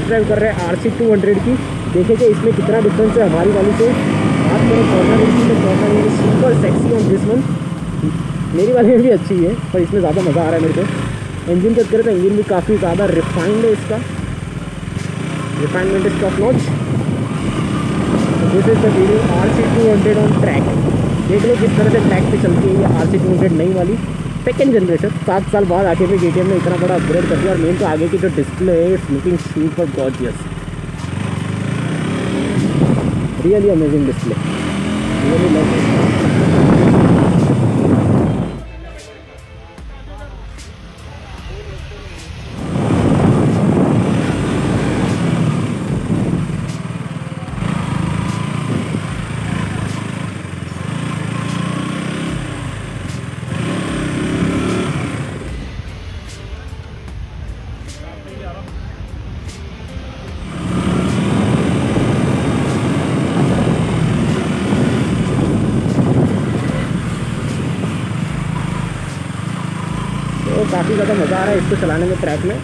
Test drive कर रहे हैं RC 200 की। देखेंगे इसमें कितना डिफरेंस है हमारी वाली से। बात करें कॉर्नर की तो corner is super sexy on this one. मेरी वाली में भी अच्छी है पर इसमें ज़्यादा मज़ा आ रहा है मेरे को। इंजन चेक करें तो इंजन भी काफ़ी ज़्यादा रिफाइंड है, इसका refinement is top notch. This is the video RC 200 on track. देख लो किस तरह से ट्रैक पे चलती है ये RC 200 नई वाली, सेकेंड जनरेशन। 7 साल बाद आके भी KTM ने इतना बड़ा अपग्रेड कर दिया। और मेन तो आगे की जो डिस्प्ले है it's looking super gorgeous, really amazing display, really love it. तो काफ़ी ज़्यादा मज़ा आ रहा है इसको चलाने में ट्रैक में।